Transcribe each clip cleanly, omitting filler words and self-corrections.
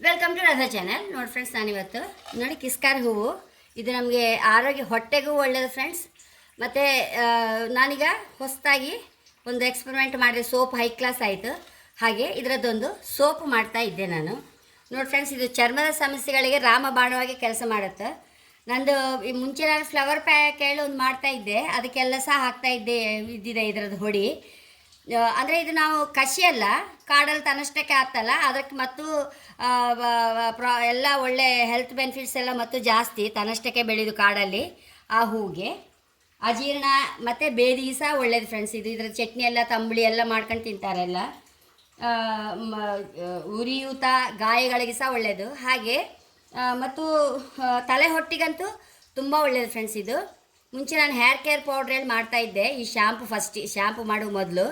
Welcome to Radha channel. ನೋಡಿ friends, ನಾನಿವತ್ತು ನೋಡಿ ಕಿಸ್ಕಾರ್ ಹೂವು, ಇದು ನಮಗೆ ಆರೋಗ್ಯ ಹೊಟ್ಟೆಗೂ ಒಳ್ಳೆಯದು ಫ್ರೆಂಡ್ಸ್. ಮತ್ತು ನಾನೀಗ ಹೊಸದಾಗಿ ಒಂದು ಎಕ್ಸ್ಪೆರಿಮೆಂಟ್ ಮಾಡಿದೆ. ಸೋಪ್ ಹೈ ಕ್ಲಾಸ್ ಆಯಿತು. ಹಾಗೆ ಇದರದ್ದೊಂದು ಸೋಪ್ ಮಾಡ್ತಾ ಇದ್ದೆ ನಾನು. ನೋಡಿ ಫ್ರೆಂಡ್ಸ್, ಇದು ಚರ್ಮದ ಸಮಸ್ಯೆಗಳಿಗೆ ರಾಮಬಾಣವಾಗಿ ಕೆಲಸ ಮಾಡುತ್ತೆ. ನಂದು ಮುಂಚೆ ನಾನು ಫ್ಲವರ್ ಪ್ಯಾಕ್ ಹೇಳಿ ಒಂದು ಮಾಡ್ತಾಯಿದ್ದೆ, ಅದಕ್ಕೆಲ್ಲ ಸಹ ಹಾಕ್ತಾಯಿದ್ದೆ ಇದ್ದಿದೆ ಇದರದ್ದು ಹೊಡಿ. ಅಂದರೆ ಇದು ನಾವು ಕಷಿಯಲ್ಲ, ಕಾಡಲ್ಲಿ ತನ್ನಷ್ಟಕ್ಕೆ ಆಗ್ತಲ್ಲ, ಅದಕ್ಕೆ ಮತ್ತು ಎಲ್ಲ ಒಳ್ಳೆ ಹೆಲ್ತ್ ಬೆನಿಫಿಟ್ಸ್ ಎಲ್ಲ ಮತ್ತು ಜಾಸ್ತಿ ತನ್ನಷ್ಟಕ್ಕೆ ಬೆಳೆದು ಕಾಡಲ್ಲಿ ಆ ಹೂವಿಗೆ. ಅಜೀರ್ಣ ಮತ್ತು ಬೇದಿಗೆ ಸಹ ಒಳ್ಳೇದು ಫ್ರೆಂಡ್ಸ್. ಇದರ ಚಟ್ನಿ ಎಲ್ಲ ತಂಬುಳಿ ಎಲ್ಲ ಮಾಡ್ಕೊಂಡು ತಿಂತಾರೆಲ್ಲ. ಉರಿಯೂತ ಗಾಯಗಳಿಗೆ ಸಹ ಒಳ್ಳೆಯದು. ಹಾಗೆ ಮತ್ತು ತಲೆ ಹೊಟ್ಟಿಗಂತೂ ತುಂಬ ಒಳ್ಳೆಯದು ಫ್ರೆಂಡ್ಸ್. ಇದು ಮುಂಚೆ ನಾನು ಹೇರ್ ಕೇರ್ ಪೌಡ್ರಲ್ಲಿ ಮಾಡ್ತಾಯಿದ್ದೆ. ಈ ಶ್ಯಾಂಪು ಮಾಡುವ ಮೊದಲು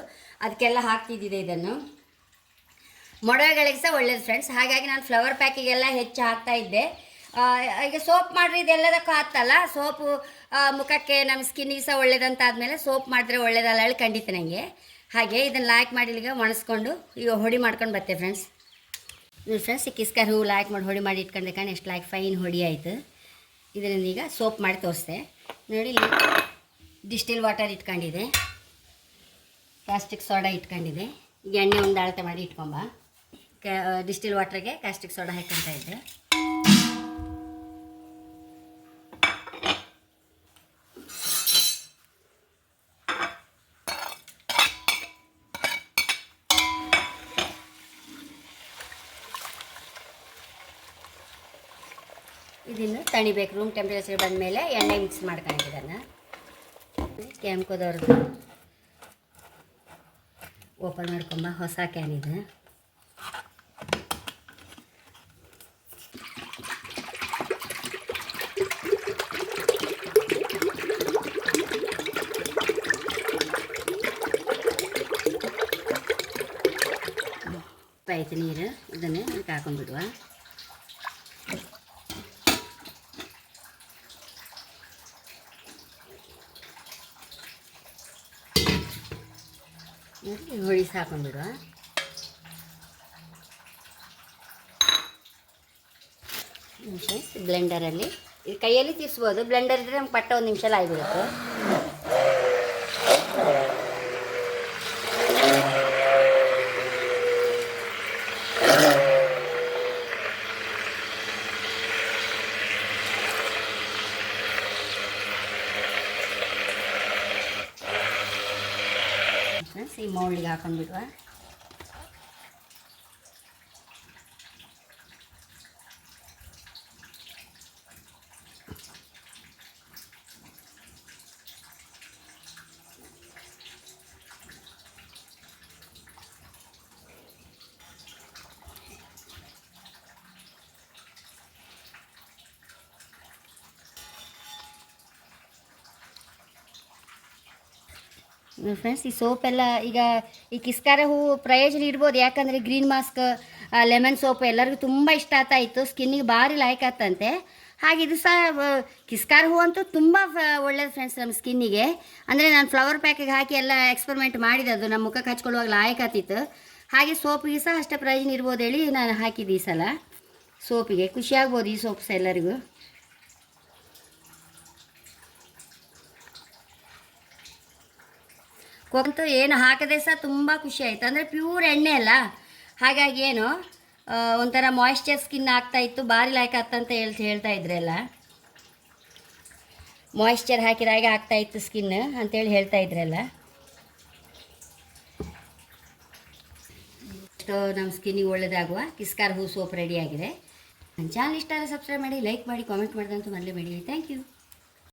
ಅದಕ್ಕೆಲ್ಲ ಹಾಕ್ತಿದ್ದಿದೆ. ಇದನ್ನು ಮೊಡವೆಗಳಿಗೆ ಸಹ ಒಳ್ಳೇದು ಫ್ರೆಂಡ್ಸ್. ಹಾಗಾಗಿ ನಾನು ಫ್ಲವರ್ ಪ್ಯಾಕಿಗೆಲ್ಲ ಹೆಚ್ಚು ಹಾಕ್ತಾಯಿದ್ದೆ. ಈಗ ಸೋಪ್ ಮಾಡಿರಿ ಇದೆಲ್ಲದಕ್ಕೂ ಆಗ್ತಲ್ಲ. ಸೋಪು ಮುಖಕ್ಕೆ ನಮ್ಮ ಸ್ಕಿನ್ನಿಗೆ ಸಹ ಒಳ್ಳೇದಂತ ಆದಮೇಲೆ ಸೋಪ್ ಮಾಡಿದ್ರೆ ಒಳ್ಳೇದಲ್ಲ ಹೇಳಿ ಖಂಡಿತ ನನಗೆ. ಹಾಗೆ ಇದನ್ನು ಲಾಯ್ಕ್ ಮಾಡಿ ಈಗ ಒಣಸ್ಕೊಂಡು ಈಗ ಹೊಡಿ ಮಾಡ್ಕೊಂಡು ಬರ್ತೆ ಫ್ರೆಂಡ್ಸ್. ನೋಡಿ ಫ್ರೆಂಡ್ಸ್, ಈ ಕಿಸ್ಕಾರ್ ಹೂವು ಲಾಯ್ಕ್ ಮಾಡಿ ಹೊಡಿ ಮಾಡಿ ಇಟ್ಕೊಂಡೆ ಕಾಣೆ ಎಷ್ಟು ಲಾಯ್ಕ್ ಫೈನ್ ಹೊಡಿ ಆಯಿತು. ಇದನ್ನು ಈಗ ಸೋಪ್ ಮಾಡಿ ತೋರಿಸ್ದೆ ನೋಡಿ. ಇಲ್ಲಿ ಡಿಸ್ಟಿಲ್ ವಾಟರ್ ಇಟ್ಕೊಂಡಿದೆ, ಕ್ಯಾಸ್ಟಿಕ್ ಸೋಡಾ ಇಟ್ಕೊಂಡಿದೆ. ಈಗ ಎಣ್ಣೆ ಒಂದು ಅಳತೆ ಮಾಡಿ ಇಟ್ಕೊಂಬ. ಡಿಸ್ಟಿಲ್ ವಾಟ್ರಿಗೆ ಕ್ಯಾಸ್ಟಿಕ್ ಸೋಡಾ ಹಾಕ್ಕೊತಾ ಇದ್ದೆ. ಇದನ್ನು ತಣಿಬೇಕು. ರೂಮ್ ಟೆಂಪ್ರೇಚರ್ ಬಂದ ಮೇಲೆ ಎಣ್ಣೆ ಮಿಕ್ಸ್ ಮಾಡ್ಕೊಂಡಿದ್ದನ್ನು ಕೆಂಪುದವ್ರದ್ದು ಓಪನ್ ಮಾಡ್ಕೊಂಬ. ಹೊಸ ಕ್ಯಾನ್ ಇದು. ಆಯ್ತು ನೀರು. ಇದನ್ನೇ ಅದಕ್ಕೆ ಹಾಕೊಂಡ್ಬಿಡುವ. ಹೊಳಿ ಹಾಕೊಂಡ್ಬಿಡುವ. ಬ್ಲೆಂಡರಲ್ಲಿ ಇದು ಕೈಯಲ್ಲಿ ತಿರ್ಸ್ಬೋದು. ಬ್ಲೆಂಡರ್ ಇದ್ದರೆ ನಮ್ಗೆ ಪಟ್ಟ 1 ನಿಮಿಷ ಆಗಿಬಿಡುತ್ತೆ. ಈ ಮೌಲ್ಡಿಗೆ ಹಾಕೊಂಡ್ಬಿಡುವ. ಫ್ರೆಂಡ್ಸ್, ಈ ಸೋಪೆಲ್ಲ ಈಗ ಈ ಕಿಸ್ಕಾರ ಹೂವು ಪ್ರಯೋಜನ ಇರ್ಬೋದು. ಯಾಕಂದರೆ ಗ್ರೀನ್ ಮಾಸ್ಕ್, ಲೆಮನ್ ಸೋಪ್ ಎಲ್ಲರಿಗೂ ತುಂಬ ಇಷ್ಟ ಆಗ್ತಾಯಿತ್ತು. ಸ್ಕಿನ್ನಿಗೆ ಭಾರಿ ಲಾಯ್ಕ್ ಆಗ್ತಂತೆ. ಹಾಗೆ ಇದು ಸಹ ಕಿಸ್ಕಾರ ಹೂವು ಅಂತೂ ತುಂಬ ಒಳ್ಳೇದು ಫ್ರೆಂಡ್ಸ್ ನಮ್ಮ ಸ್ಕಿನ್ನಿಗೆ. ಅಂದರೆ ನಾನು ಫ್ಲವರ್ ಪ್ಯಾಕಿಗೆ ಹಾಕಿ ಎಲ್ಲ ಎಕ್ಸ್ಪೆರಿಮೆಂಟ್ ಮಾಡಿದ್ದು ನಮ್ಮ ಮುಖಕ್ಕೆ ಹಚ್ಕೊಳ್ಳುವಾಗ ಲಾಯ್ಕ್ ಆಗ್ತಿತ್ತು. ಹಾಗೆ ಸೋಪಿಗೆ ಸಹ ಅಷ್ಟೇ ಪ್ರಯೋಜನ ಇರ್ಬೋದು ಹೇಳಿ ನಾನು ಹಾಕಿದ್ದೆ ಈ ಸಲ ಸೋಪಿಗೆ. ಖುಷಿಯಾಗ್ಬೋದು ಈ ಸೋಪ್ಸ್ ಎಲ್ಲರಿಗೂ. ಕೊಂತು ಏನು ಹಾಕದೆ ಸಹ ತುಂಬ ಖುಷಿ ಆಯಿತು. ಅಂದರೆ ಪ್ಯೂರ್ ಎಣ್ಣೆ ಅಲ್ಲ, ಹಾಗಾಗಿ ಏನು ಒಂಥರ ಮಾಯಿಶ್ಚರ್ ಸ್ಕಿನ್ ಆಗ್ತಾಯಿತ್ತು. ಭಾರಿ ಲಾಯ್ಕ್ ಆಗ್ತಂತ ಹೇಳ್ತಾ ಇದ್ರೆಲ್ಲ. ಮಾಯಿಶ್ಚರ್ ಹಾಕಿದಾಗ ಆಗ್ತಾಯಿತ್ತು ಸ್ಕಿನ್ ಅಂತೇಳಿ ಹೇಳ್ತಾ ಇದ್ರೆಲ್ಲ. ನಮ್ಮ ಸ್ಕಿನ್ನಿಗೆ ಒಳ್ಳೆಯದಾಗುವ ಕಿಸ್ಕಾರ್ ಹೂ ಸೋಪ್ ರೆಡಿಯಾಗಿದೆ. ನನ್ನ ಚಾನಲ್ ಇಷ್ಟ ಆದರೆ ಸಬ್ಸ್ಕ್ರೈಬ್ ಮಾಡಿ, ಲೈಕ್ ಮಾಡಿ, ಕಾಮೆಂಟ್ ಮಾಡಿದಂತೂ ಮೊದಲೇ ಮಾಡಿ. Thank you.